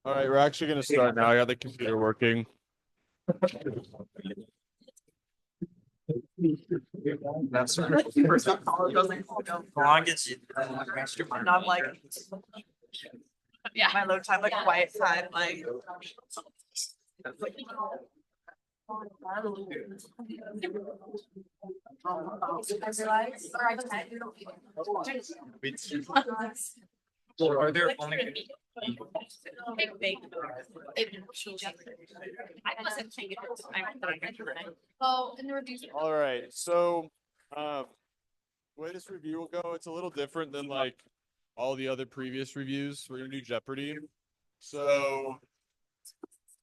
All right, we're actually going to start now. I got the computer working. That's first time college. I was like, longest. Not like, yeah, my low time, like quiet time, like. Are there only? All right, so way this review will go, it's a little different than like all the other previous reviews. We're gonna do Jeopardy. So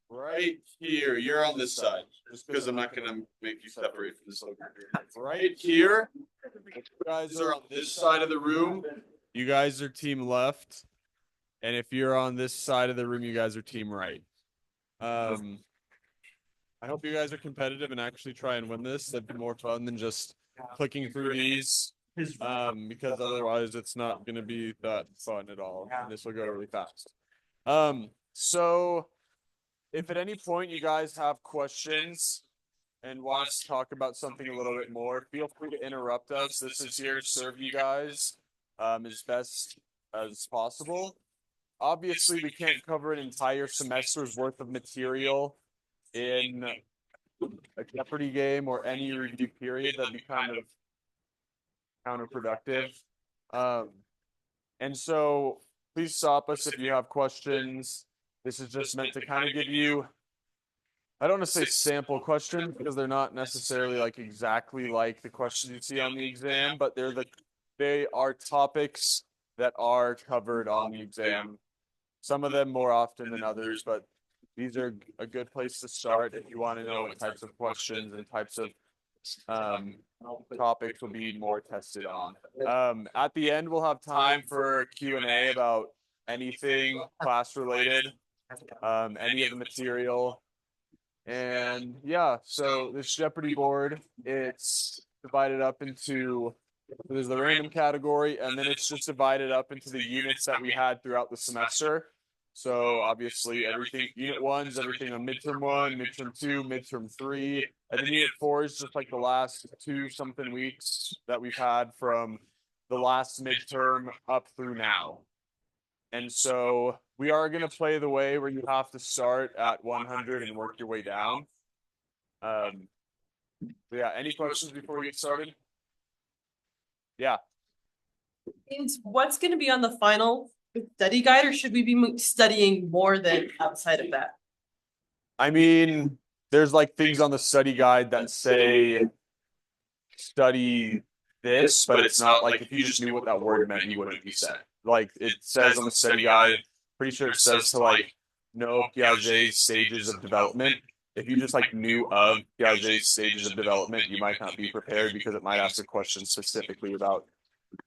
right here, you're on this side, just because I'm not gonna make you separate from this. Right here, you guys are on this side of the room. You guys are team left. And if you're on this side of the room, you guys are team right. I hope you guys are competitive and actually try and win this. That'd be more fun than just clicking through these. Because otherwise it's not going to be that fun at all. And this will go really fast. So if at any point you guys have questions and want us to talk about something a little bit more, feel free to interrupt us. This is here to serve you guys as best as possible. Obviously, we can't cover an entire semester's worth of material in a Jeopardy game or any review period. That'd be kind of counterproductive. And so please stop us if you have questions. This is just meant to kind of give you, I don't want to say sample questions because they're not necessarily like exactly like the questions you see on the exam, but they are topics that are covered on the exam. Some of them more often than others, but these are a good place to start if you want to know what types of questions and types of topics will be more tested on. At the end, we'll have time for Q&A about anything class related, any of the material. And yeah, so this Jeopardy board, it's divided up into, there's the random category, and then it's just divided up into the units that we had throughout the semester. So obviously everything, unit 1's everything on midterm 1, midterm 2, midterm 3, and then unit 4 is just like the last 2 something weeks that we've had from the last midterm up through now. And so we are going to play the way where you have to start at 100 and work your way down. Yeah, any questions before we get started? Yeah. And what's going to be on the final study guide, or should we be studying more than outside of that? I mean, there's like things on the study guide that say study this, but it's not like if you just knew what that word meant, you wouldn't be set. Like it says on the study guide, pretty sure it says to like know Piaget's stages of development. If you just like knew of Piaget's stages of development, you might not be prepared because it might ask a question specifically about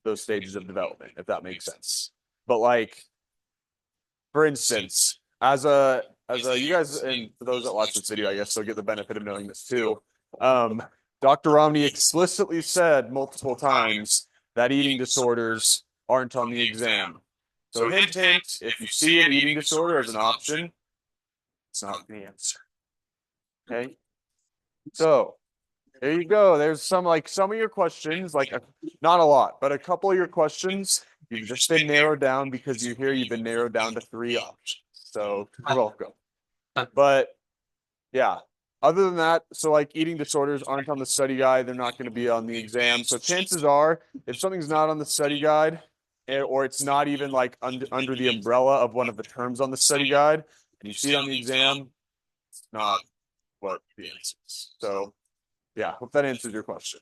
those stages of development, if that makes sense. But like, for instance, as a you guys, and for those that watch this video, I guess they'll get the benefit of knowing this too. Dr. Romney explicitly said multiple times that eating disorders aren't on the exam. So hint, hint, if you see an eating disorder as an option, it's not the answer. Okay? So there you go. There's some of your questions, not a lot, but a couple of your questions, you've just been narrowed down because you've been narrowed down to 3 options. So you're welcome. But yeah, other than that, so like eating disorders aren't on the study guide. They're not going to be on the exam. So chances are, if something's not on the study guide, or it's not even like under the umbrella of one of the terms on the study guide, and you see it on the exam, it's not what the answer is. So yeah, hope that answers your question.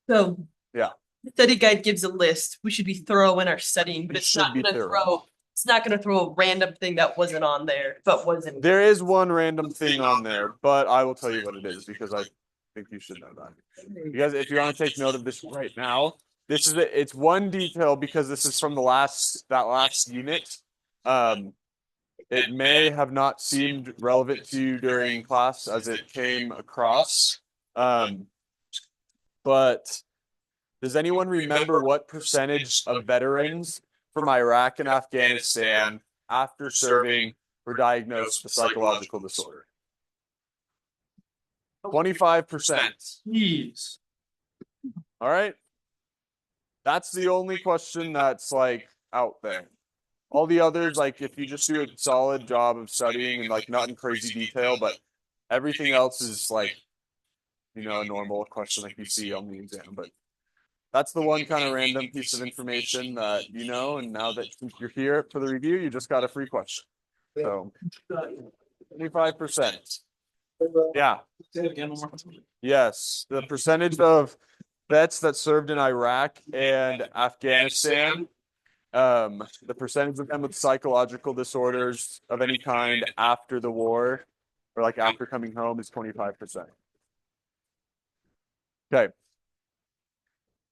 So yeah, the study guide gives a list. We should be thorough in our studying, but it's not going to throw a random thing that wasn't on there, but wasn't. There is one random thing on there, but I will tell you what it is because I think you should know that. You guys, if you want to take note of this right now, this is it's one detail because this is from that last unit. It may have not seemed relevant to you during class as it came across. But Does anyone remember what percentage of veterans from Iraq and Afghanistan after serving were diagnosed with a psychological disorder? 25%. Jeez. All right. That's the only question that's like out there. All the others, like if you just do a solid job of studying and like not in crazy detail, but everything else is like, you know, a normal question like you see on the exam. But that's the one kind of random piece of information that you know, and now that you're here for the review, you just got a free question. So 25%. Yeah. Say it again one more time. Yes. The percentage of vets that served in Iraq and Afghanistan, the percentage of them with psychological disorders of any kind after the war or like after coming home is 25%. Okay.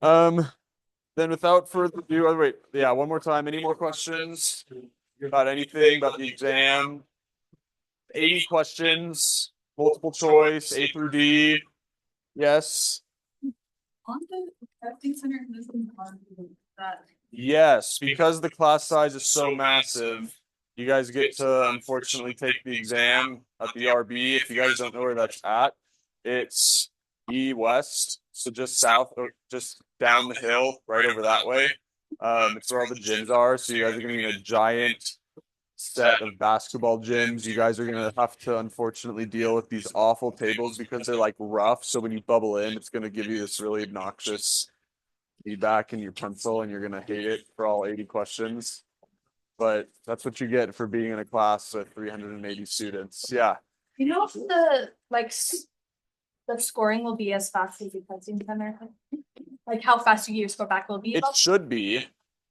Then without further ado, oh, wait, yeah, one more time. Any more questions about anything about the exam? 80 questions, multiple choice, A through D. Yes. On the testing center, that. Yes, because the class size is so massive, you guys get to unfortunately take the exam at the RB. If you guys don't know where that's at, it's E West, so just south or just down the hill, right over that way. It's where all the gyms are. So you guys are gonna be in a giant set of basketball gyms. You guys are gonna have to unfortunately deal with these awful tables because they're like rough. So when you bubble in, it's gonna give you this really obnoxious feedback in your pencil, and you're gonna hate it for all 80 questions. But that's what you get for being in a class with 380 students. Yeah. You know if the the scoring will be as fast as the testing center? Like how fast you get your score back will be? It should be.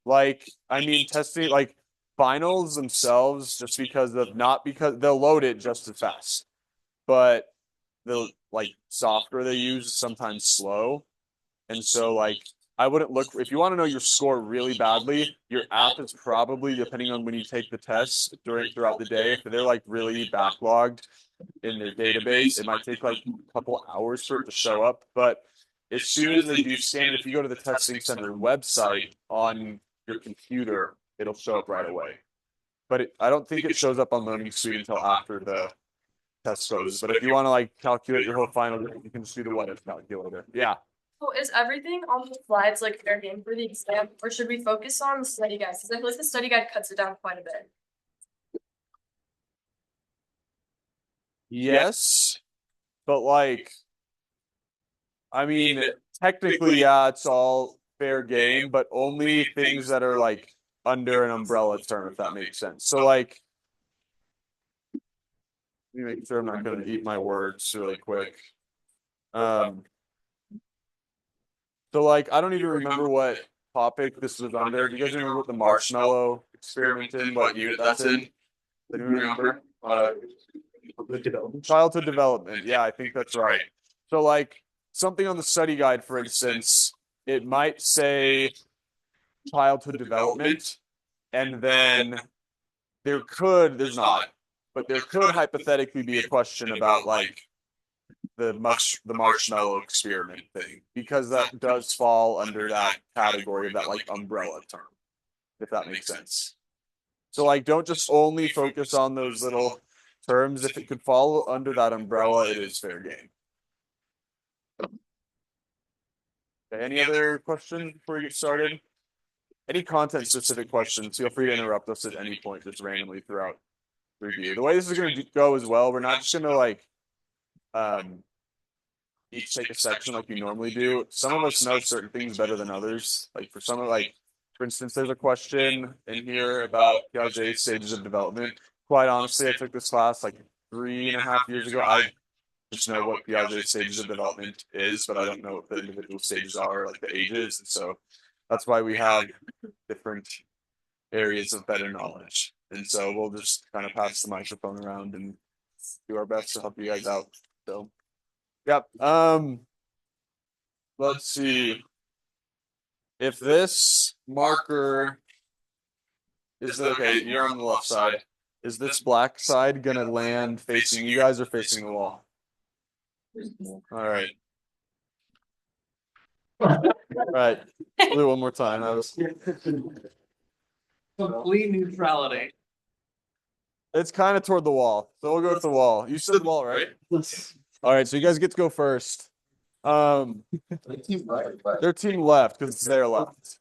Like, I mean, testing like finals themselves, just because of not because they'll load it just as fast, but the like software they use is sometimes slow. And so like I wouldn't look if you want to know your score really badly, your app is probably, depending on when you take the tests throughout the day, if they're like really backlogged in their database, it might take like a couple hours for it to show up. But as soon as they do scan it, if you go to the testing center website on your computer, it'll show up right away. But I don't think it shows up on Learning Suite until after the test goes. But if you want to like calculate your whole final, you can just do the what if calculator. Yeah. So is everything on the slides like fair game for the exam, or should we focus on the study guide? Because I feel like the study guide cuts it down quite a bit. Yes, but like, I mean, technically, yeah, it's all fair game, but only things that are like under an umbrella term, if that makes sense. So like, let me make sure I'm not going to eat my words really quick. So like, I don't even remember what topic this was under. Do you guys remember what the marshmallow experiment in? What unit that's in? Do you remember? Childhood development. Yeah, I think that's right. So like something on the study guide, for instance, it might say childhood development, and then there's not, but there could hypothetically be a question about like the marshmallow experiment thing, because that does fall under that category of that like umbrella term, if that makes sense. So like don't just only focus on those little terms. If it could fall under that umbrella, it is fair game. Okay, any other questions before we get started? Any content specific questions, feel free to interrupt us at any point, just randomly throughout review. The way this is going to go as well, we're not just going to like each take a section like we normally do. Some of us know certain things better than others. Like for some of like, for instance, there's a question in here about Piaget's stages of development. Quite honestly, I took this class like 3.5 years ago. I just know what Piaget's stages of development is, but I don't know what the individual stages are, like the ages. And so that's why we have different areas of better knowledge. And so we'll just kind of pass the microphone around and do our best to help you guys out. So, yep. Let's see. If this marker is okay, you're on the left side. Is this black side gonna land facing you guys or facing the wall? All right. Right. Let's do it one more time. That was. Complete neutrality. It's kind of toward the wall, so we'll go with the wall. You said the wall, right? All right, so you guys get to go first. Their team left because it's their left.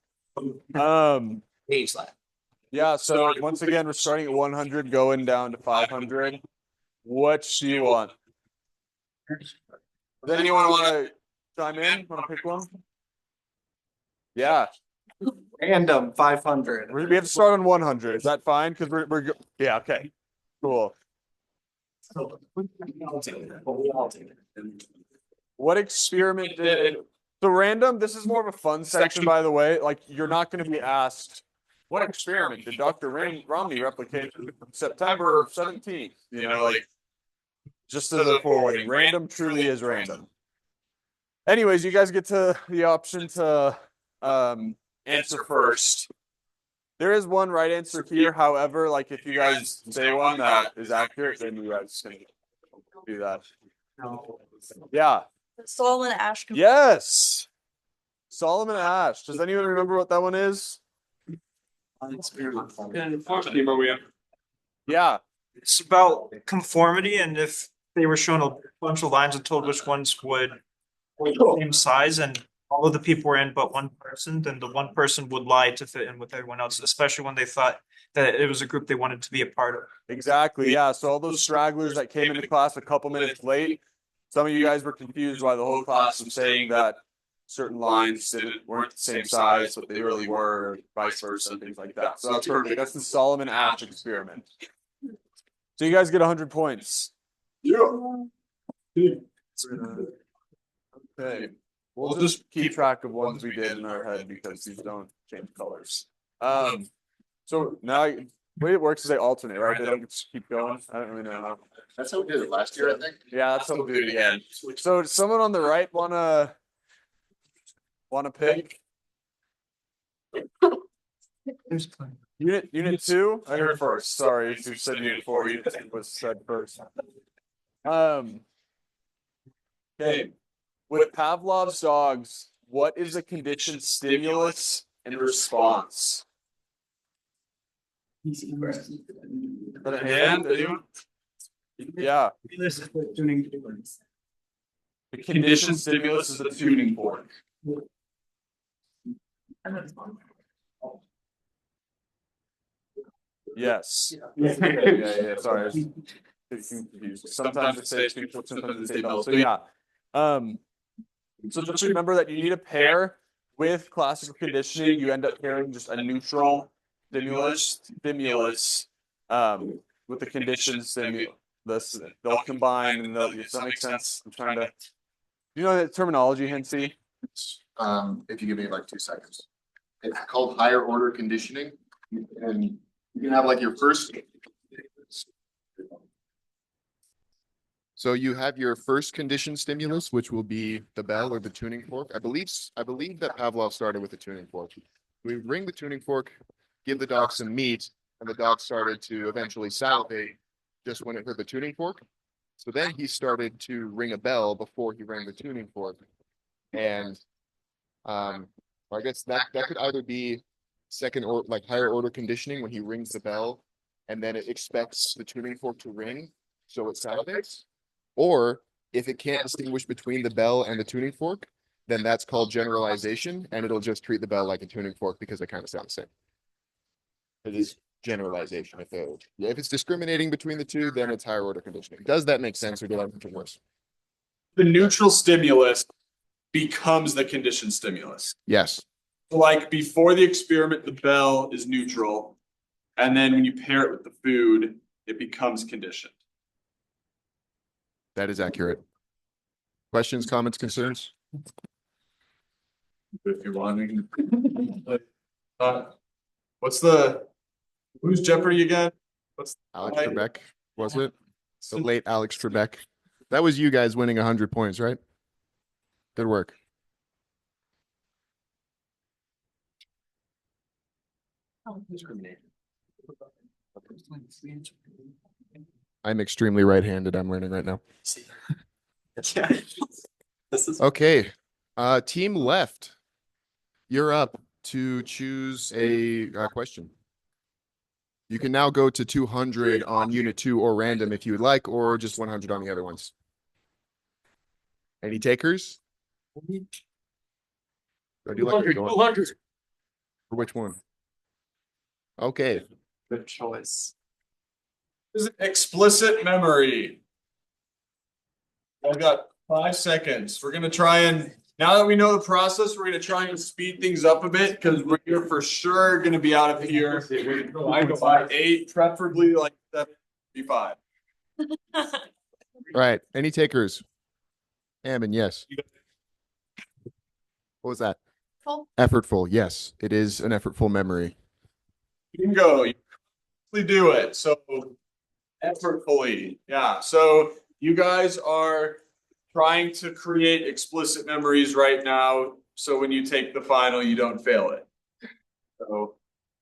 Yeah. So once again, we're starting at 100, going down to 500. What do you want? Does anyone want to chime in? Want to pick one? Yeah, Random 500. we have to start on 100. Is that fine? Because yeah. Okay. Cool. What experiment did so random? This is more of a fun section, by the way. Like you're not going to be asked what experiment did Dr. Romney replicate September 17th? You know, like just as a forewarning, random truly is random. Anyways, you guys get to the option to answer first. There is one right answer here. However, like if you guys say one that is accurate, then you guys can do that. Yeah. Solomon Ash. Yes. Solomon Ash. Does anyone remember what that one is? Yeah. It's about conformity, and if they were shown a bunch of lines and told which ones would be the same size, and all of the people were in but one person, then the one person would lie to fit in with everyone else, especially when they thought that it was a group they wanted to be a part of. Exactly. Yeah. So all those stragglers that came into class a couple minutes late, some of you guys were confused why the whole class was saying that certain lines weren't the same size, but they really were, vice versa, and things like that. So that's perfect. That's the Solomon Ash experiment. So you guys get 100 points. Yeah. Okay. We'll just keep track of ones we did in our head because these don't change colors. So now the way it works is they alternate, right? They don't just keep going. I don't really know how. That's how we did it last year, I think. Yeah, that's how we'll do it again. So does someone on the right wanna pick? Unit 2? I heard first. Sorry, you said unit 4. Unit 2 was said first. Okay. With Pavlov's dogs, what is the conditioned stimulus and response? Got a hand? Anyone? Yeah. The conditioned stimulus is a tuning fork. Yes. Yeah. Sorry, I was confused. Sometimes it says people, sometimes it says bell. So yeah. So just remember that you need a pair with classical conditioning. You end up pairing just a neutral stimulus with the conditioned stimulus. They'll combine and does that make sense? I'm trying to. You know the terminology, Hensey? If you give me like 2 seconds. It's called higher order conditioning. And you can have like your first. So you have your first conditioned stimulus, which will be the bell or the tuning fork. I believe that Pavlov started with the tuning fork. We ring the tuning fork, give the dog some meat, and the dog started to eventually salivate just when it heard the tuning fork. So then he started to ring a bell before he rang the tuning fork. And I guess that could either be second or like higher order conditioning when he rings the bell and then it expects the tuning fork to ring, so it salivates. Or if it can't distinguish between the bell and the tuning fork, then that's called generalization, and it'll just treat the bell like a tuning fork because they kind of sound the same. It is generalization. If it's discriminating between the two, then it's higher order conditioning. Does that make sense, or did I make it worse? The neutral stimulus becomes the conditioned stimulus. Yes. Like before the experiment, the bell is neutral, and then when you pair it with the food, it becomes conditioned. That is accurate. Questions, comments, concerns? If you want, we can. Who's Jeopardy again? Alex Trebek, was it? The late Alex Trebek. That was you guys winning 100 points, right? Good work. I'm extremely right-handed. I'm learning right now. Okay. Team left. You're up to choose a question. You can now go to 200 on unit 2 or random if you would like, or just 100 on the other ones. Any takers? Or do you like 200. For which one? Okay. Good choice. This is explicit memory. I've got 5 seconds. We're gonna try and, now that we know the process, we're gonna try and speed things up a bit because we're for sure gonna be out of here. I go by 8, preferably like 7:55. All right. Any takers? Ammon, yes. What was that? Full. Effortful. Yes, it is an effortful memory. Bingo. You can do it. So effortfully. Yeah. So you guys are trying to create explicit memories right now. So when you take the final, you don't fail it. So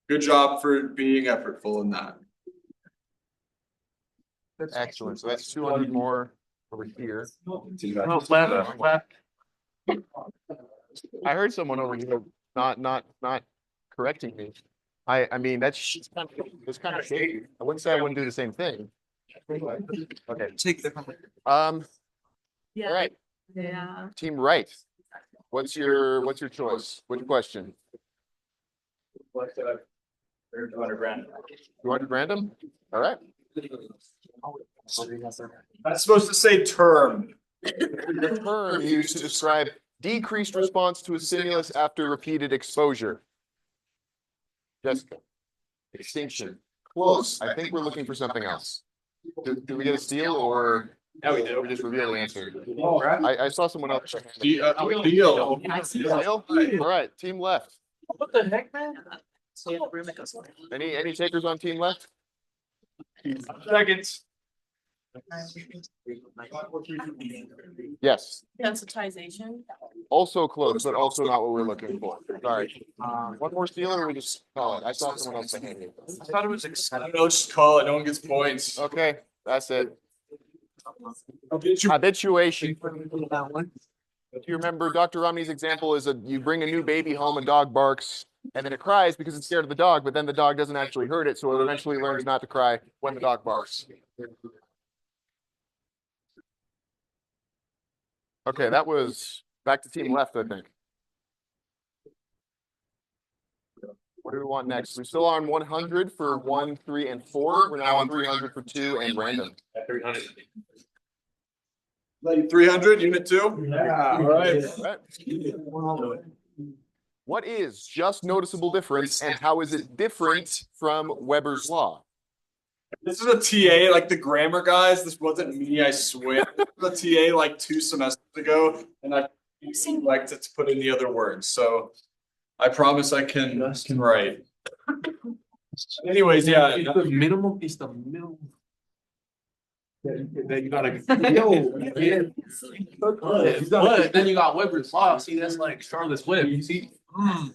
good job for being effortful in that. Excellent. So that's 200 more over here. Left. I heard someone over here not correcting me. I mean it's kind of shady. I wouldn't say I wouldn't do the same thing. Okay. Take the. All Yeah. right. Yeah. Team right. What's your choice? Which question? 200 random. 200 random? All right. That's supposed to say term. The term used to describe decreased response to a stimulus after repeated exposure. Jessica. Extinction. Close. I think we're looking for something else. Do we get a steal or? Yeah, we do. We just reveal the answer. All right. I saw someone else. Deal. Deal? All right. Team left. What the heck, man? So you have a room that goes. Any takers on team left? Seconds. Yes. Sensitization. Also close, but also not what we're looking for. Sorry. One more steal or we just call it? I saw someone else saying it. I thought it was I don't know, just call it. No one gets points. Okay, that's it. Habitu- Habituation. If you remember, Dr. Romney's example is you bring a new baby home, a dog barks, and then it cries because it's scared of the dog, but then the dog doesn't actually hurt it, so it eventually learns not to cry when the dog barks. Okay, that was back to team left, I think. What do we want next? We're still on 100 for 1, 3, and 4. We're now on 300 for 2 and random. 300. Like 300, unit 2? Yeah. All right. What is just noticeable difference and how is it different from Weber's law? This is a TA, like the grammar guys. This wasn't me, I swear. This was a TA like 2 semesters ago, and I liked it to put in the other words. So I promise I can write. Anyways, yeah. The minimum is the minimum. Then you gotta. But then you got Weber's law. See, that's like Charlotte's Web. You see? All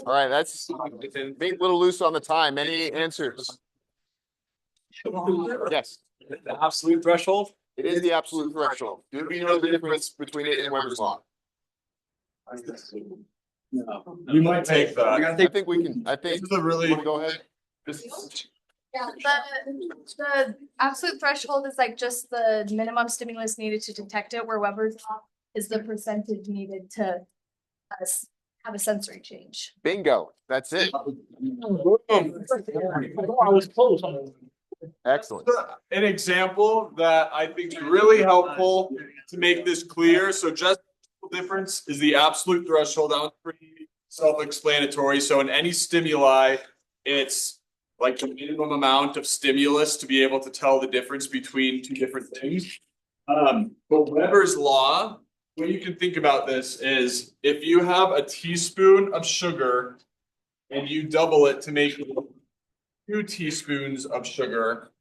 right, that's being a little loose on the time. Any answers? Yes, The absolute threshold. it is the absolute threshold. Do we know the difference between it and Weber's law? You might take that. I think we can. I think. This is a really Wanna go ahead. Yeah, the absolute threshold is like just the minimum stimulus needed to detect it, where Weber's law is the percentage needed to have a sensory change. Bingo. That's it. I was close. Excellent. an example that I think is really helpful to make this clear. So just the difference is the absolute threshold. That was pretty self-explanatory. So in any stimuli, it's like the minimum amount of stimulus to be able to tell the difference between 2 different things. But Weber's law, the way you can think about this is if you have a teaspoon of sugar and you double it to make 2 teaspoons of sugar,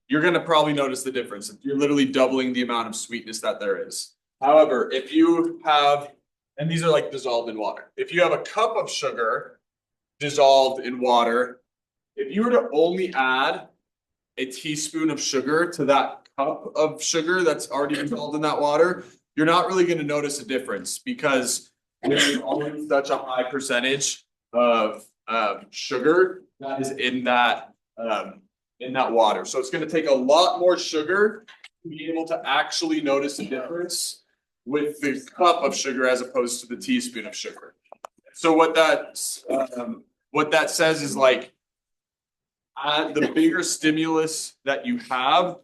you're going to probably notice the difference. You're literally doubling the amount of sweetness that there is. However, if you have, and these are like dissolved in water, if you have a cup of sugar dissolved in water, if you were to only add a teaspoon of sugar to that cup of sugar that's already dissolved in that water, you're not really going to notice a difference because there's always such a high percentage of sugar that is in that water. So it's going to take a lot more sugar to be able to actually notice a difference with the cup of sugar as opposed to the teaspoon of sugar. So what that says is like the bigger stimulus that you have,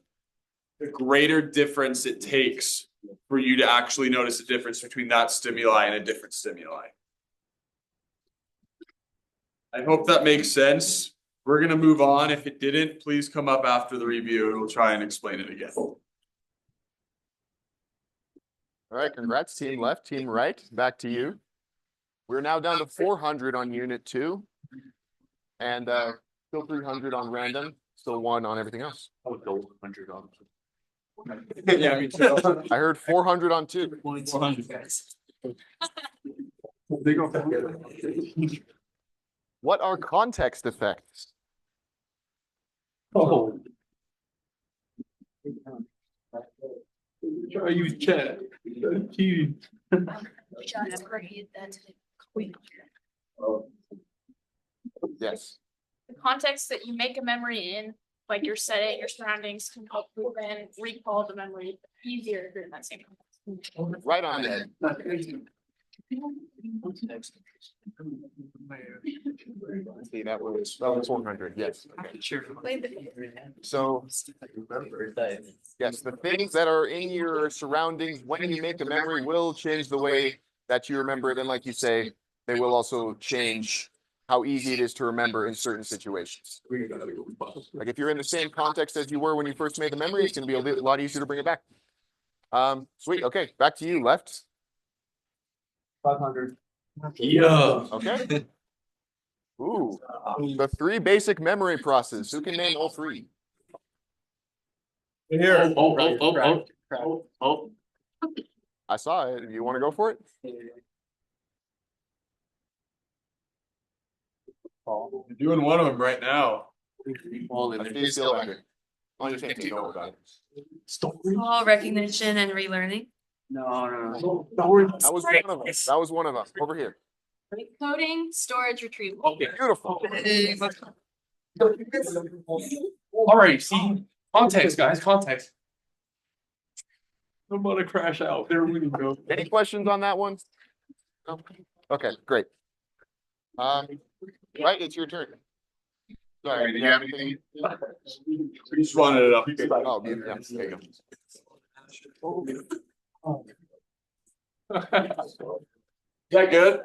the greater difference it takes for you to actually notice a difference between that stimuli and a different stimuli. I hope that makes sense. We're going to move on. If it didn't, please come up after the review and we'll try and explain it again. All right, congrats, team left, team right. Back to you. We're now down to 400 on unit 2 and still 300 on random, still 1 on everything else. I would go 100 on. Yeah, me too. I heard 400 on 2. 400 guys. What are context effects? Oh. Try to use chat. Yes. The context that you make a memory in, like your setting, your surroundings, can help you then recall the memory easier during that same context. Right on that. See, that was 400. Yes. So, yes, the things that are in your surroundings when you make a memory will change the way that you remember it. And like you say, they will also change how easy it is to remember in certain situations. Like if you're in the same context as you were when you first made the memory, it's going to be a lot easier to bring it back. Sweet. Okay, back to you, left. 500. Yeah. Okay. Ooh, the 3 basic memory processes. Who can name all 3? Here. Oh. I saw it. You want to go for it? You're doing one of them right now. I feel like it. On your team, don't worry about it. All recognition and relearning. No. That was one of them. That was one of them. Over here. Coding, storage, retrieval. Okay. Beautiful. All right. See, context, guys. Context. I'm about to crash out. There we go. Any questions on that one? No? Okay, great. Right, it's your turn. Sorry, do you have anything? We just wanted it up. Oh, yeah, there you go. Is that good?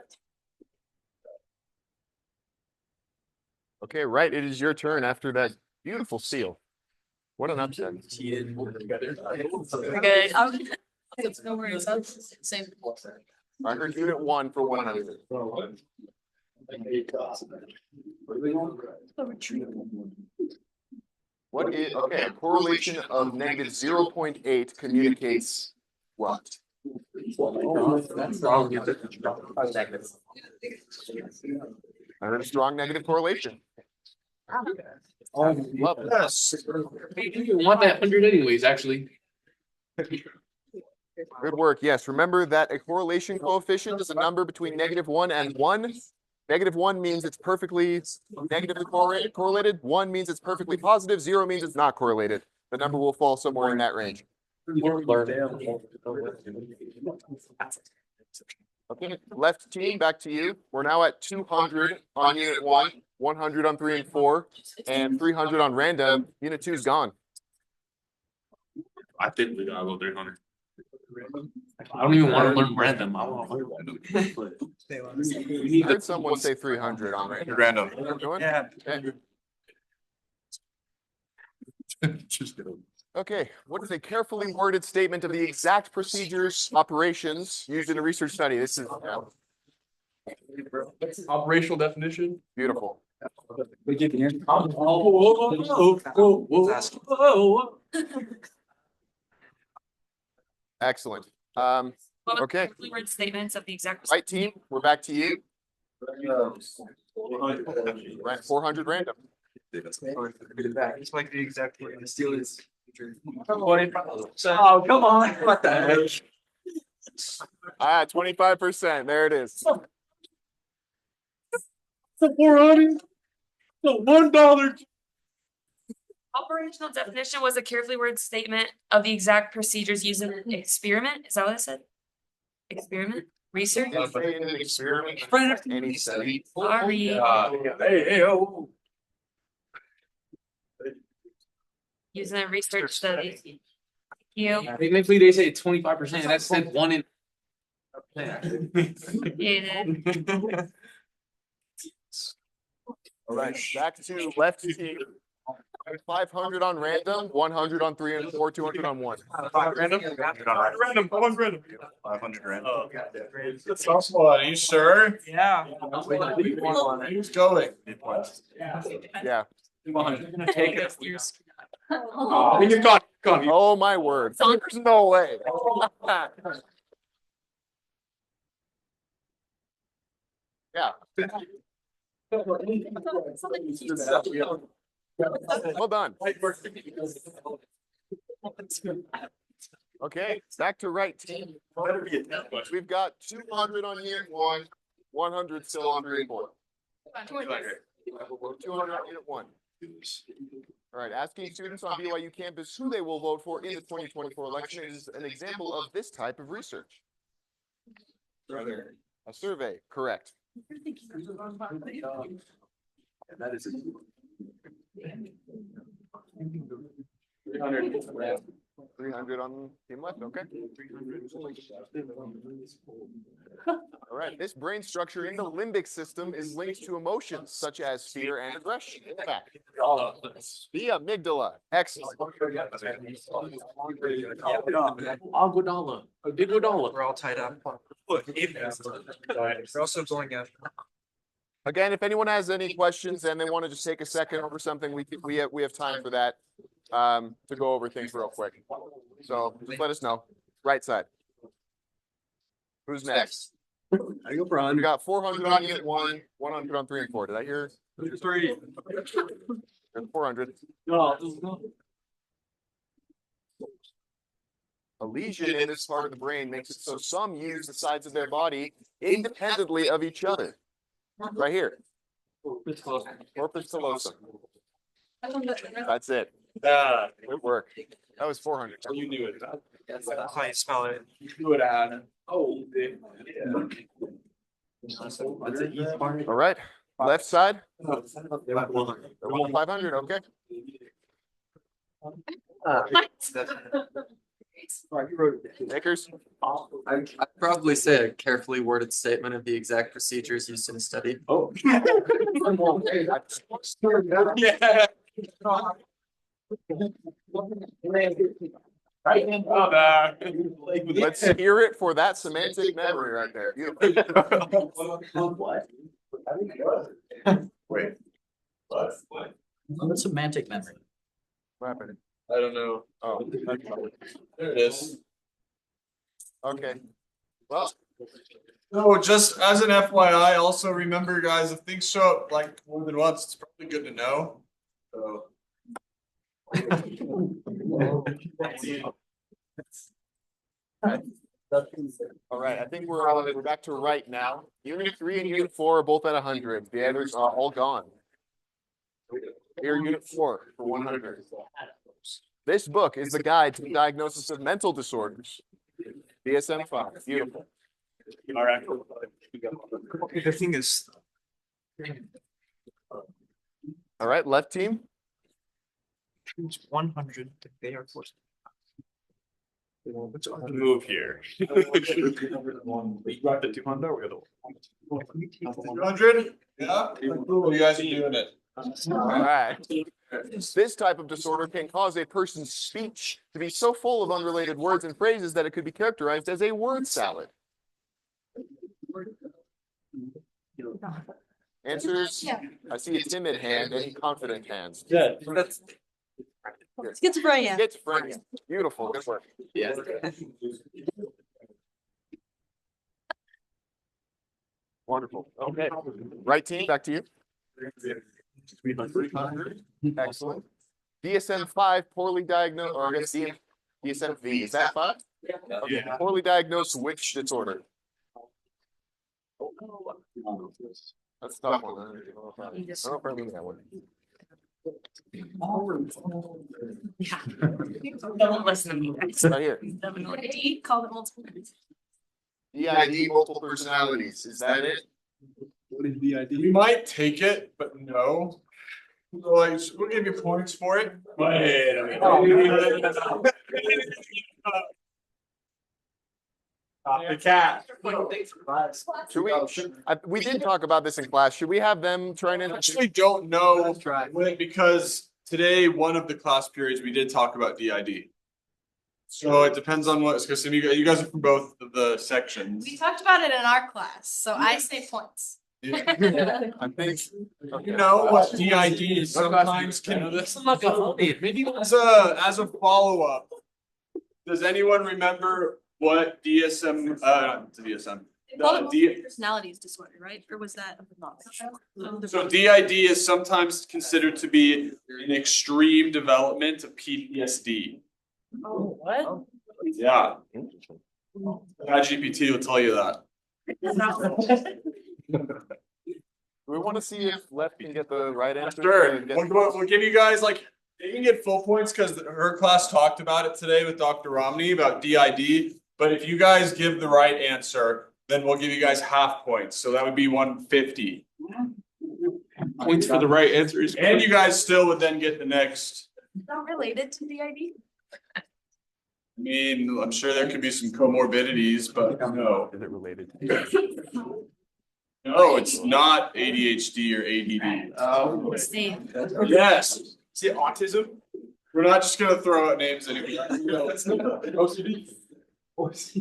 Okay, right, it is your turn after that beautiful seal. What an upset. We're good. No worries. Same. I heard unit 1 for 100. What is, okay, a correlation of negative 0.8 communicates what? That's wrong. I heard a strong negative correlation. Love it. You want that 100 anyways, actually. Good work. Yes, remember that a correlation coefficient is a number between -1 and 1. -1 means it's perfectly negatively correlated. 1 means it's perfectly positive. 0 means it's not correlated. The number will fall somewhere in that range. Okay, left team, back to you. We're now at 200 on unit 1, 100 on 3 and 4, and 300 on random. Unit 2 is gone. I think we gotta go 300. I don't even want to learn random. I want to learn random. We need I heard someone say 300 on random. Random. Going? Yeah. Okay. Just kidding. Okay, what is a carefully worded statement of the exact procedures, operations used in a research study? This is Operational definition. beautiful. Excellent. Okay. Word statements of the exact. Right team, we're back to you. Right, 400 random. It's like the exact word. The steel is. Oh, come on. What the heck? 25%. There it is. $1. Operational definition was a carefully worded statement of the exact procedures used in an experiment. Is that what I said? Experiment? Research? In an experiment, any study. Sorry. Oh. Using a research study. You. Technically, they say 25%. That said one in. Yeah. All right, back to left team. 500 on random, 100 on 3 and 4, 200 on 1. Random? Random. One random. 500 random. Are you sure? Yeah. Who's going? Yeah. Take it. Oh my word. There's no way. Yeah. Well done. Okay, back to right team. We've got 200 on unit 1, 100 still on unit 4. 200 on unit 1. All right, asking students on BYU campus who they will vote for in the 2024 election is an example of this type of research. A survey, correct. That is 300 on team left, okay. All right, this brain structure in the limbic system is linked to emotions such as fear and aggression. In the back. The amygdala. Excellent. We're all tied up. We're also going out. Again, if anyone has any questions and they want to just take a second over something, we have time for that to go over things real quick. So just let us know. Right side. Who's next? I go for We got 400 on unit 1, 100 on 3 and 4. Did I hear? 3. 400. No. A lesion in this part of the brain makes it so some use the sides of their body independently of each other. Right here. Corpus callosum. That's it. Good work. That was 400. You knew it. That's how you spell it. You knew it, Adam. Oh, All right. Left side. 500. Okay. Makers. I'd probably say a carefully worded statement of the exact procedures used in a study. Oh. Yeah. Let's hear it for that semantic memory right there. Beautiful. What? Wait. What semantic memory? What happened? I don't know. Oh, There it is. okay. Well, No, just as an FYI, also remember, guys, if things show up like more than once, it's probably good to know. So. all right. I think we're back to right now. Unit 3 and Unit 4 are both at 100. The others are all gone. Here, Unit 4 for 100. This book is the guide to the diagnosis of mental disorders. DSM-5. Beautiful. All right. The thing is, All right, left team. choose 100. They are forced. Move here. We got the 200 or the 200? Yeah? Cool, you guys are doing it. All right. This type of disorder can cause a person's speech to be so full of unrelated words and phrases that it could be characterized as a word salad. Answers? Yeah. I see a timid hand, any confident hands. Yeah. That's Schizophrenia. schizophrenia. Beautiful. Good work. Yeah. Wonderful. Okay. Right team, back to you. 300. Excellent. DSM-5 poorly diagnosed, or I guess DSM-V. Is that 5? Yeah. Poorly diagnosed which disorder? That's a tough one. I don't know if I remember that one. Yeah. Don't listen to me, guys. Right here. D, called it multiple. DID, multiple personalities. Is that it? We might take it, but no. So, like, we'll give you points for it. Wait a minute. The cat. We did talk about this in class. Should we have them try I and? actually don't know because today, one of the class periods, we did talk about DID. So it depends on what, because you guys are from both of the sections. We talked about it in our class, so I say points. I think you know what DID is sometimes can. Maybe As a follow-up, does anyone remember what DSM not DSM? Personalities disorder, right? Or was that? So DID is sometimes considered to be an extreme development of PTSD. Oh, what? Yeah. GPT will tell you that. Do we want to see if Left can get the right answer? Sure. We'll give you guys like you can get full points because her class talked about it today with Dr. Romney about DID. But if you guys give the right answer, then we'll give you guys half points. So that would be 150. points for the right answer is. And you guys still would then get the next. Not related to DID? I mean, I'm sure there could be some comorbidities, but no. Is it related to? No, it's not ADHD or ADD. Oh. Same. Yes. Is it autism? We're not just gonna throw out names anymore.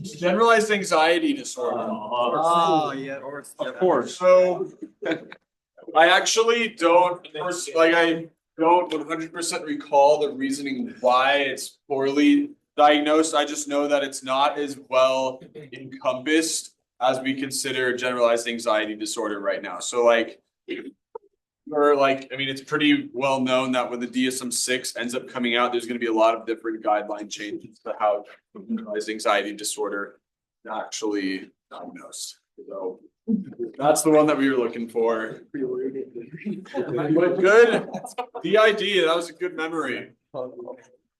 Generalized anxiety disorder. Oh, yeah. Of course. So I actually don't, I don't 100% recall the reasoning why it's poorly diagnosed. I just know that it's not as well encompassed as we consider generalized anxiety disorder right now. So like, I mean, it's pretty well known that when the DSM-6 ends up coming out, there's going to be a lot of different guideline changes to how generalized anxiety disorder is actually diagnosed. So that's the one that we were looking for. But good. DID, that was a good memory.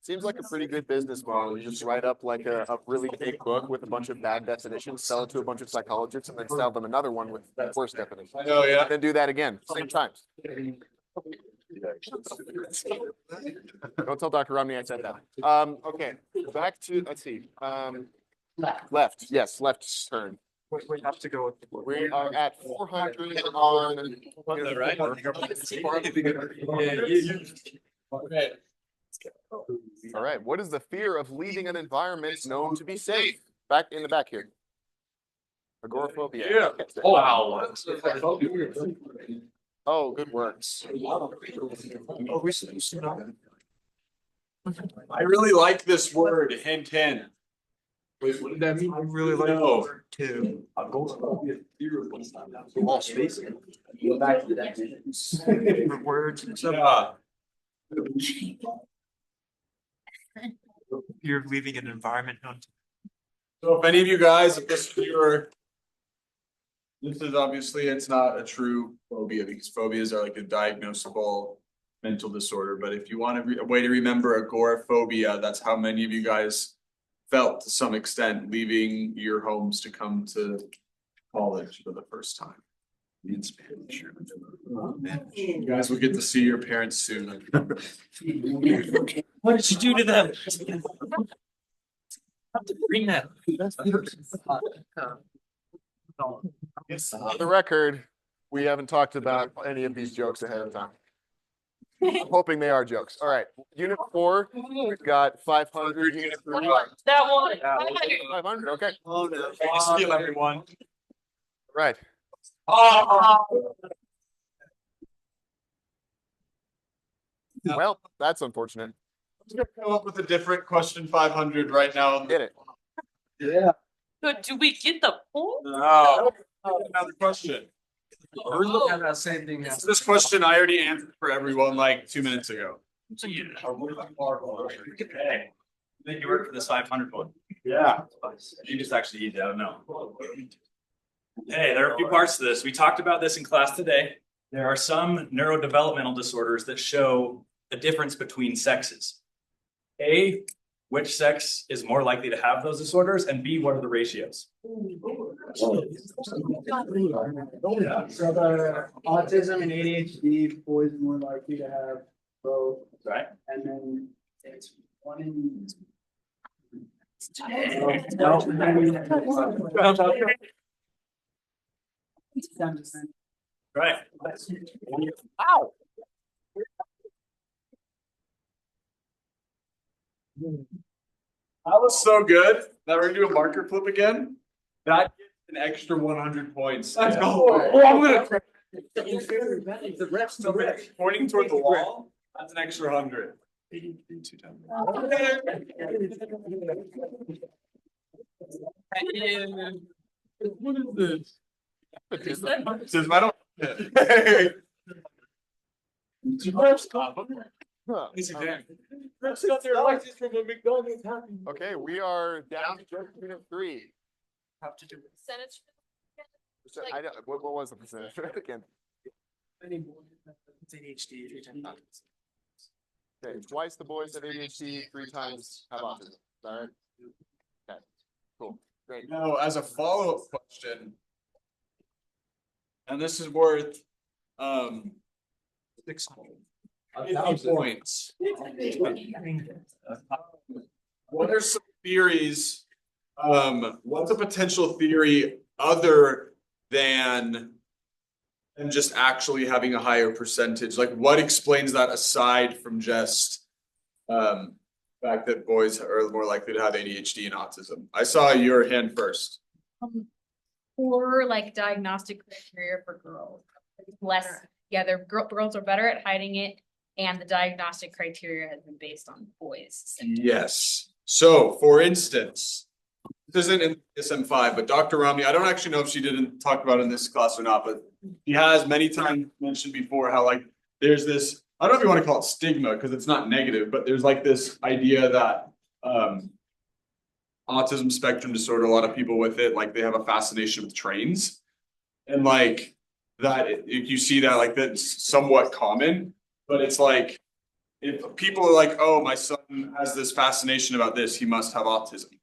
Seems like a pretty good business model. You just write up like a really big book with a bunch of bad definitions, sell it to a bunch of psychologists, and then sell them another one with worse definitions. I know, yeah. And then do that again, same times. Don't tell Dr. Romney I said that. Okay, back to, let's see. Left, yes, left's turn. We have to go with. We are at 400 on. the right. Okay. All right, what is the fear of leaving an environment known to be safe? Back in the back here. Agoraphobia. Yeah. Oh, wow. Oh, good work. I really like this word, hint, hint. Wait, what did that mean? I really like No. the word too. All space. Favorite words and stuff. Yeah. Fear of leaving an environment known to. So if any of you guys, if this is obviously, it's not a true phobia because phobias are like a diagnosable mental disorder. But if you want a way to remember agoraphobia, that's how many of you guys felt to some extent leaving your homes to come to college for the first time. You guys will get to see your parents soon. What did you do to them? Bring that. On the record, we haven't talked about any of these jokes ahead of time. I'm hoping they are jokes. All right, unit 4, we've got 500. Unit 3, That one. 500. Okay. Oh no. Steal everyone. Right. Well, that's unfortunate. I'm gonna come up with a different question 500 right now. Hit it. But do we get the point? No. Another question. We're looking at that same thing. This question I already answered for everyone like 2 minutes ago. Then you work for this 500 one. Yeah. You just actually eat it. I don't know. Hey, there are a few parts to this. We talked about this in class today. There are some neurodevelopmental disorders that show the difference between sexes. A, which sex is more likely to have those disorders? And B, what are the ratios? So the autism and ADHD, boys are more likely to have both, Right? and then it's one in. Right. Ow. That was so good. Now we're gonna do a marker flip again. That gets an extra 100 points. Let's go. Oh, I'm gonna. Pointing toward the wall. That's an extra 100. What is this? Says I don't. Huh. Okay, we are down to just unit 3. Percentage. I don't, what was the percentage again? Okay, twice the boys have ADHD, 3 times have autism. Is that right? Okay, cool, great. Now, as a follow-up question, and this is worth 50 points. What are some theories? What's a potential theory other than just actually having a higher percentage? Like, what explains that aside from just the fact that boys are more likely to have ADHD and autism? I saw your hand first. Or like diagnostic criteria for girls. Less, yeah, girls are better at hiding it, and the diagnostic criteria has been based on boys. Yes. So, for instance, this isn't in DSM-5, but Dr. Romney, I don't actually know if she didn't talk about it in this class or not, but she has many times mentioned before how like there's this, I don't know if you want to call it stigma because it's not negative, but there's like this idea that autism spectrum disorder, a lot of people with it, like they have a fascination with trains. And like that, if you see that, like that's somewhat common, but it's like, if people are like, oh, my son has this fascination about this, he must have autism.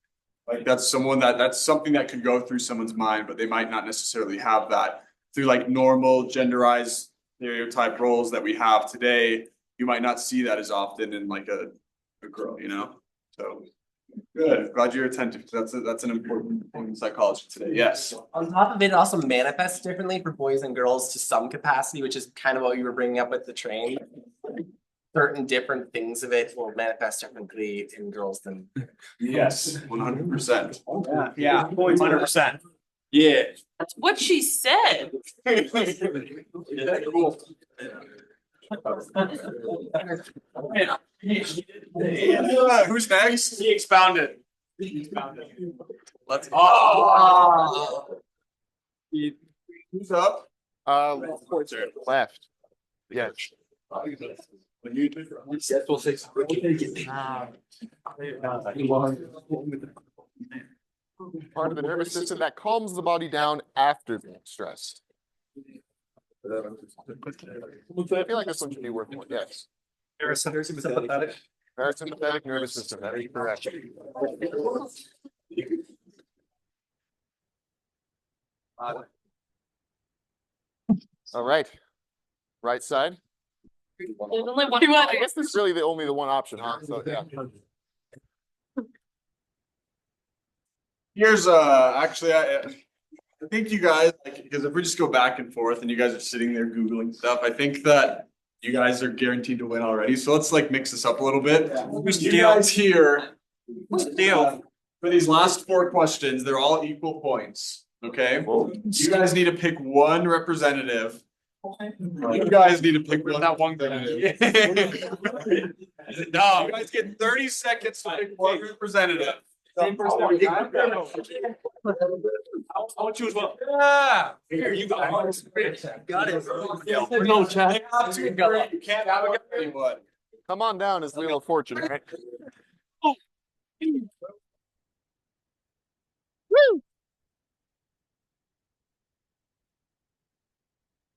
Like that's something that could go through someone's mind, but they might not necessarily have that through like normal genderized stereotype roles that we have today. You might not see that as often in like a girl, you know? So good. Glad you're attentive. That's an important point in psychology today. Yes. On top of it, it also manifests differently for boys and girls to some capacity, which is kind of what you were bringing up with the train. Certain different things of it will manifest differently in girls than. Yes, 100%. Yeah, 100%. Yeah. That's what she said. Who's next? He expounded. Let's. Oh. Who's up? Left. Yes. When you Part of the nervous system that calms the body down after being stressed. I feel like this one should be worth more. Yes. Parasympathetic. Parasympathetic nervous system. That is correct. All right. Right side. There's only one. I guess It's really the one option, huh? So yeah. Here's actually I think you guys like, because if we just go back and forth and you guys are sitting there Googling stuff, I think that you guys are guaranteed to win already. So let's like mix this up a little bit. You guys here for these last 4 questions, they're all equal points. Okay. You guys need to pick one representative. You guys need to pick one representative. No, you guys get 30 seconds to pick one representative. Same person every time. I'll choose one. Yeah. Here, you got it. Got it. No chat. You can't have anyone. Come on down as Wheel of Fortune, right?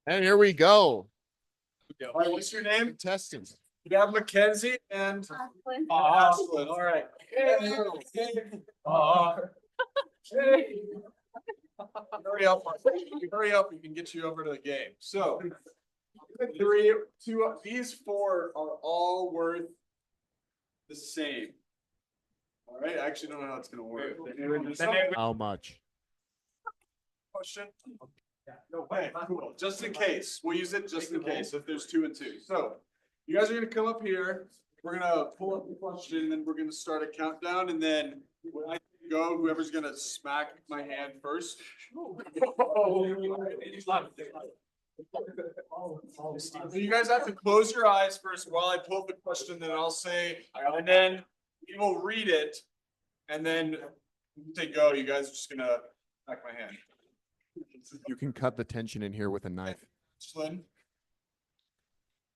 And here we go. All right, what's your name? Contestants. You have Mackenzie and Ashlyn. All right. Hurry up, Mark. Hurry up. We can get you over to the game. So, these four are all worth the same. All right. I actually don't know how it's going to work. How much? Question. No way. Cool. Just in case. We'll use it just in case if there's 2 and 2. So you guys are gonna come up here. We're gonna pull up the question, and then we're gonna start a countdown. And then when I go, whoever's gonna smack my hand first. So you guys have to close your eyes first while I pull up the question. Then I'll say, and then we will read it. And then when you say go, you guys are just gonna smack my hand. You can cut the tension in here with a knife.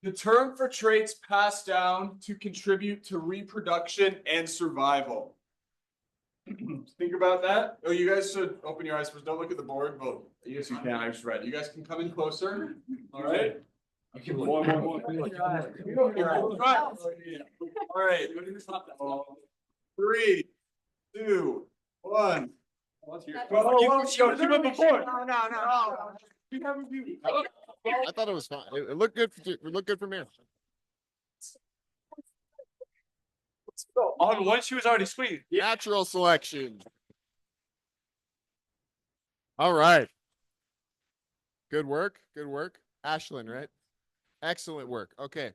The term for traits passed down to contribute to reproduction and survival. Think about that. Oh, you guys should open your eyes first. Don't look at the board. Well, yes, you can. I just read. You guys can come in closer. All right. All right. 3, 2, 1. Keep it before. No. I thought it was fine. It looked good. It looked good from here. On one, she was already sweet. Natural selection. All right. Good work. Good work. Ashlyn, right? Excellent work. Okay.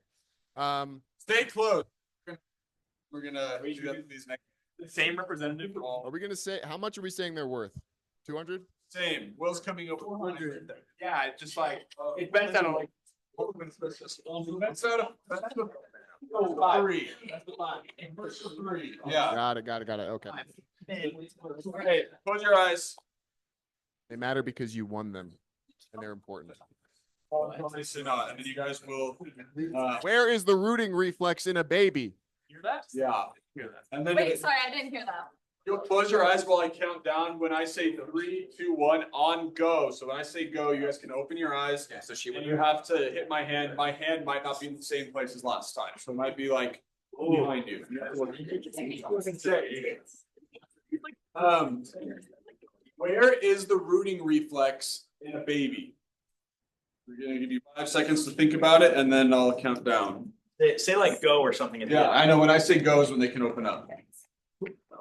Stay close. We're gonna do these next. The same representative for all. Are we gonna say how much are we saying they're worth? 200? Same. Will's coming up with 100. Yeah, it's just like it bends out of like. That's out of 3. That's 3. Yeah. Got it. Okay. Okay. Close your eyes. They matter because you won them, and they're important. Obviously not. And then you guys will. Where is the rooting reflex in a baby? Hear that? Yeah. And then Wait, sorry, I didn't hear that. you'll close your eyes while I count down. When I say 3, 2, 1, on go. So when I say go, you guys can open your eyes. Yeah, so she And you have to hit my hand. My hand might not be in the same place as last time. So it might be like behind you. Where is the rooting reflex in a baby? We're gonna give you 5 seconds to think about it, and then I'll count down. Say like go or something. At the Yeah, end. I know. When I say go is when they can open up.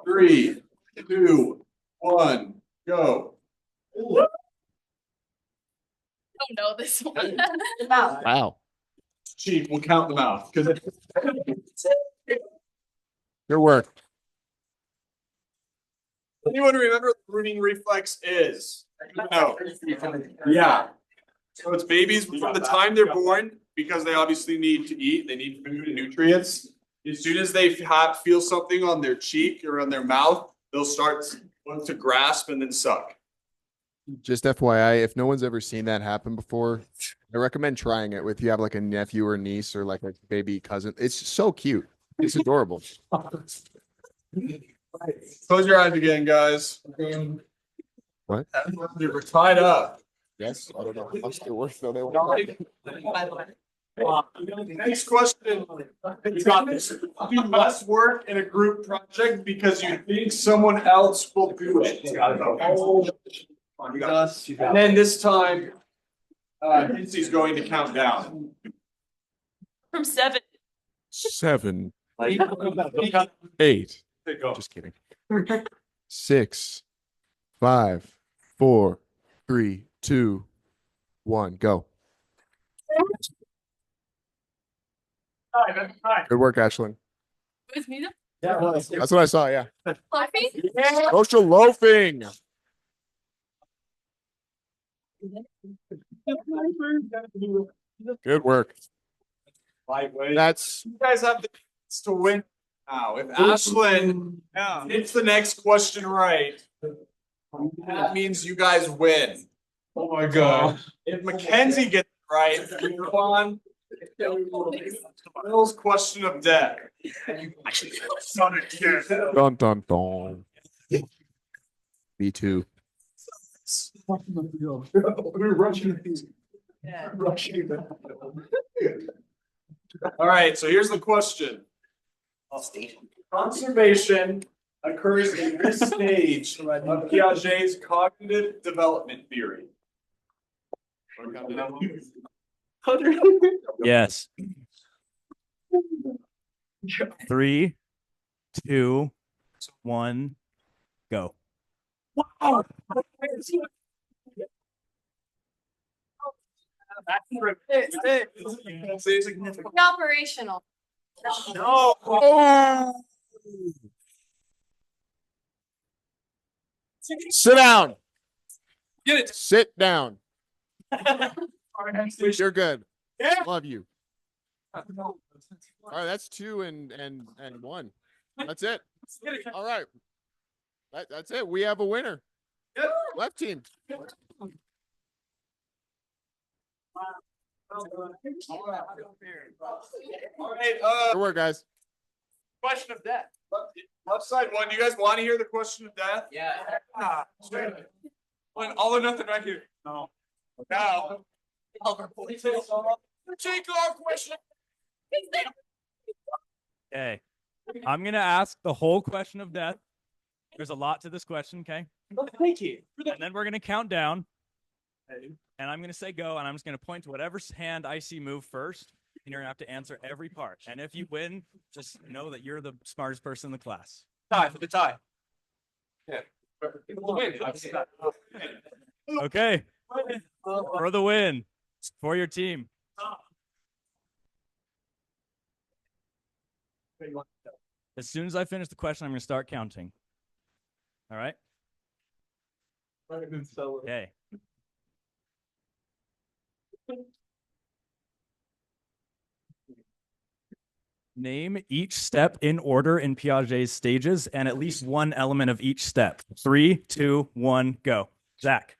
3, 2, 1, go. I don't know this one. Wow. Chief, we'll count them out because Good work. anyone remember what the rooting reflex is? No. Yeah. So it's babies from the time they're born, because they obviously need to eat, they need food and nutrients. As soon as they feel something on their cheek or on their mouth, they'll start to grasp and then suck. Just FYI, if no one's ever seen that happen before, I recommend trying it with you have like a nephew or niece or like a baby cousin. It's so cute. It's adorable. Close your eyes again, guys. What? We're tied up. Yes. I don't know. I'm still worse though. They Next question. You got this. Do less work in a group project because you think someone else will do it. And then this time, Lindsay's going to count down. From 7. 7, 8. Just kidding. 6, 5, 4, 3, 2, 1, go. Good work, Ashlyn. With me That's what I saw. Yeah. Fluffy? Social loafing. Good work. That's You guys have the chance to win now. If Ashlyn hits the next question right, that means you guys win. Oh my god. If Mackenzie gets it right, we move on. Bill's question of death. Dun dun dun. Me too. We're rushing these. Rushing them. All right, so here's the question. Conservation occurs in this stage of Piaget's cognitive development theory. Yes. 3, 2, 1, go. Wow. Operational. No. Sit down. Get it. Sit down. You're good. Love you. All right, that's 2 and 1. That's it. All right. That's it. We have a winner. Left team. All right, Good work, guys. question of death. Left side one. You guys want to hear the question of death? Yeah. All or nothing right here. No. Now. Take our question. Okay. I'm gonna ask the whole question of death. There's a lot to this question, okay? Thank you. And then we're gonna count down. And I'm gonna say go, and I'm just gonna point to whatever hand I see move first, and you're gonna have to answer every part. And if you win, just know that you're the smartest person in the class. Tie for the tie. Yeah. Okay. For the win. For your team. As soon as I finish the question, I'm gonna start counting. All right? Okay. Name each step in order in Piaget's stages and at least one element of each step. 3, 2, 1, go. Zach.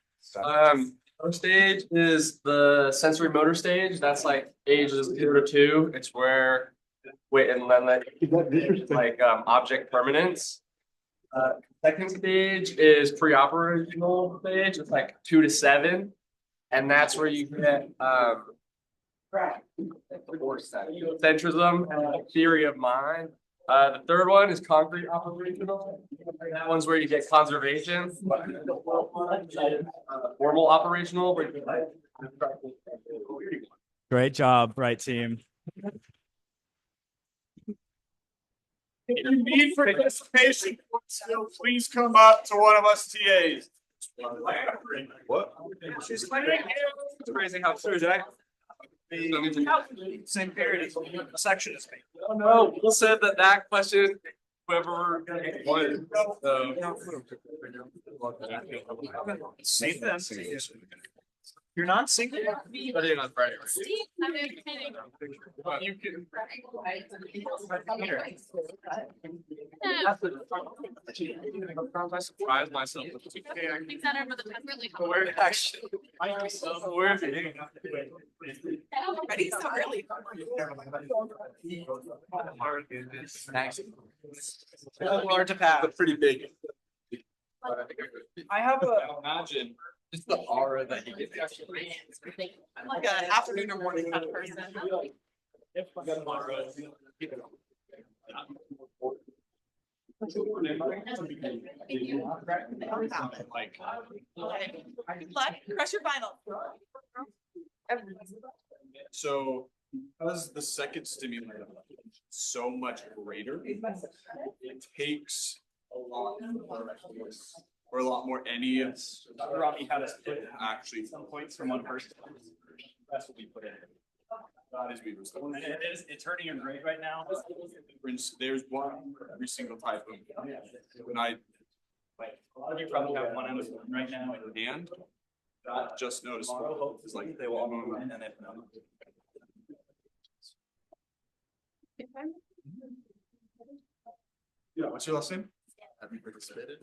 First stage is the sensory motor stage. That's like ages 0 to 2. It's where object permanence. Second stage is pre-operational stage. It's like 2 to 7, and that's where you get centrism and theory of mind. The third one is concrete operational. That one's where you get conservation. Formal operational. Great job, right team. If you need participation, please come up to one of us TAs. What? She's raising how Thursday. Same period as the section is. No, Will said that question, whoever won. Save them. You're not single? I did on Friday. You can. I surprised myself. Where actually? Where is it? Already so early. Hard to pass. Pretty big. I have a. Imagine just the aura that you get. I'm like an afternoon or morning kind of person. Crush your vinyl. So because the second stimulant is so much greater, it takes a lot more any Robbie had us put actually some points from one person. That's what we put in. that is we were And it's hurting your grade right now. there's one for every single type of when I Like a lot of you probably have one out of one right now. and that just noticed is like They will all move and then if not. yeah, what's your last name? Have you participated?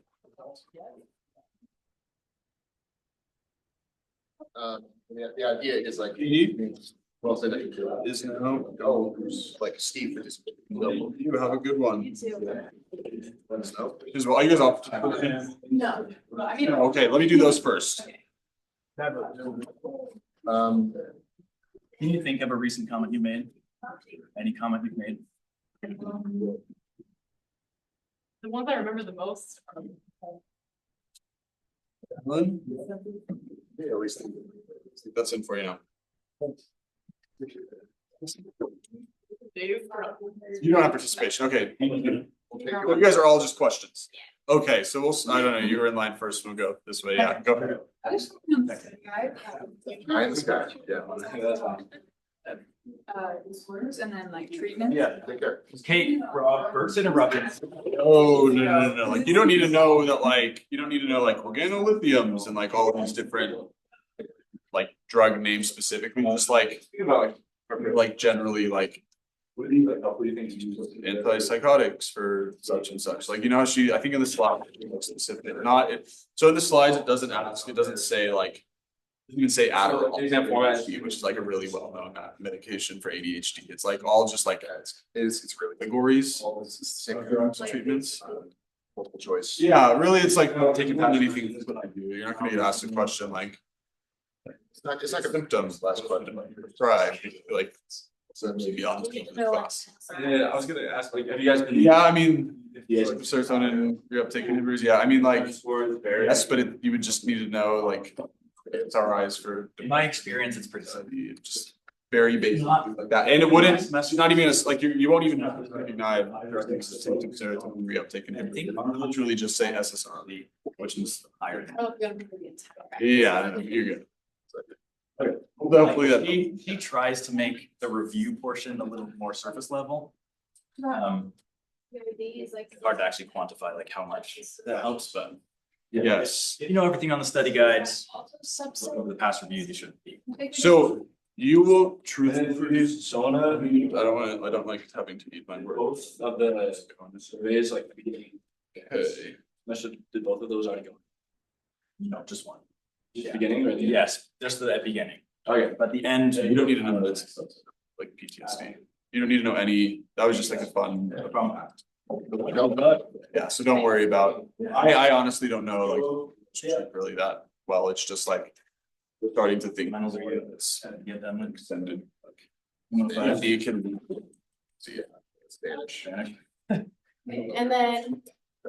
The idea is like Well, then it is now, like Steve for this. You have a good one. You too. Let us know. Is well, you guys off. No, I mean. Okay, let me do those first. Um, Can you think of a recent comment you made? Any comment you've made? The ones I remember the most. Ellen? Yeah, at least that's in for you now. You don't have participation. Okay. You guys are all just questions. Okay, so we'll, I don't know, you were in line first. We'll go this way. Yeah, go ahead. I understand, yeah. Disorders and then like treatment. Yeah, take care. Kate, Rob, Bert's interrupting. Oh, no. Like, you don't need to know that, like, you don't need to know, like, organolithiums and, like, all of these different, like, drug names specifically. Just, like, generally, like, antipsychotics for such and such. Like, you know, I think in the slide, specific, so in the slides, it doesn't say, like, you can say Adderall, ADHD, which is like a really well-known medication for ADHD. It's like all just like it's really categories, all the same treatments, multiple choice. Yeah, really, it's like taking on anything is what I do. You're not going to get asked a question like it's not symptoms. Last question, try like to be honest with the class. Yeah, I was gonna ask, like, have you guys been? Yeah, I mean, serotonin, your uptake inhibitors. Yeah, I mean, like, yes, but you would just need to know like. It's our eyes for. In my experience, it's pretty just very basic like that, and it wouldn't. Not even like you won't even have to recognize symptoms serotonin reuptake inhibitor. Literally just say SSRI, which is higher. Yeah, you're good. Okay. Well, hopefully that he tries to make the review portion a little more surface level. It's hard to actually quantify like how much that helps, but. Yes. If you know everything on the study guides, over the past reviews, you shouldn't be. So you will truthfully, I don't like having to eat my words. Both of the surveys, like the beginning. Okay. Did both of those already go? No, just one. Just the beginning or the? Yes, just the beginning. Okay, but the end, you don't need to know that's like PTSD. You don't need to know any, that was just like a fun. Yeah, so don't worry about, I honestly don't know like really that well. It's just like we're starting to think it's get them extended. Like, you can see it. Spanish. And then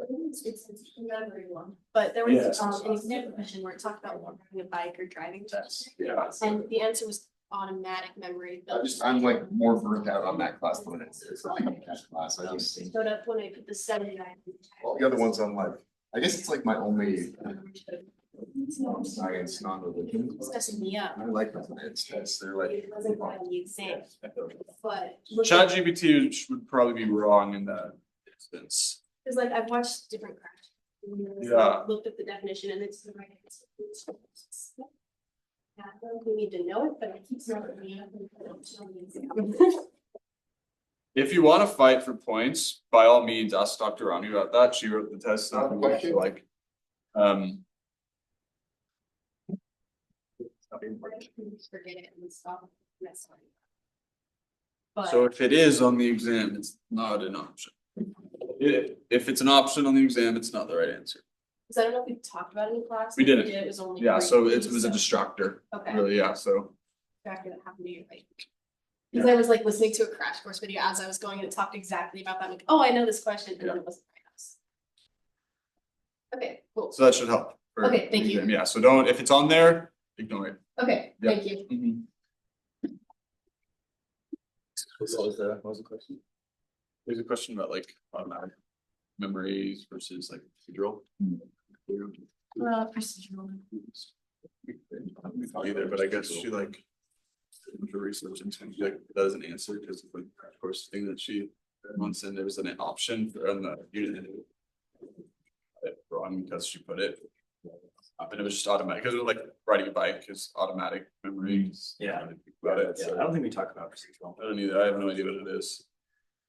it's memory one, but there was an example question where it talked about having a bike or driving test. Yeah. And the answer was automatic memory. I'm like more burnt out on that class than it's that class. I just Showed up when I put the 79. all the other ones I'm like, I guess it's like my only science, non-religion. It's messing me up. I like the science tests. They're like. It wasn't right on the exam, but. ChatGPT would probably be wrong in that instance. Cause like I've watched different crash. Yeah. Looked up the definition and it's the right answer. Yeah, I don't think we need to know it, but it keeps throwing me up and I don't show the exam. If you want to fight for points, by all means, ask Dr. Rani about that. She wrote the test. Not like, Forget it and stop messing. so if it is on the exam, it's not an option. If it's an option on the exam, it's not the right answer. Cause I don't know if we talked about it in class. We If didn't. It was only. Yeah, so it briefly, was a so- distractor. Okay. Really, yeah, so. Distractor that happened to you, right? Cause I was like listening to a crash course video as I was going and it talked exactly about that. I'm like, oh, I know this question, and then it wasn't right. Okay, cool. So that should help. for Okay, thank you. exam. Yeah, so don't, if it's on there, ignore it. Okay, Yeah. thank you. Mhm. What was the question? There's a question about like automatic memories versus like procedural. Procedural. Either, but I guess she like for research and she like that is an answer because of like of course thing that she once in there was an option for on the unit wrong because she put it. And it was just automatic because it was like riding a bike is automatic memory. Yeah. I didn't think about it. Yeah, I don't think we talked about procedural. I don't either. I have no idea what it is.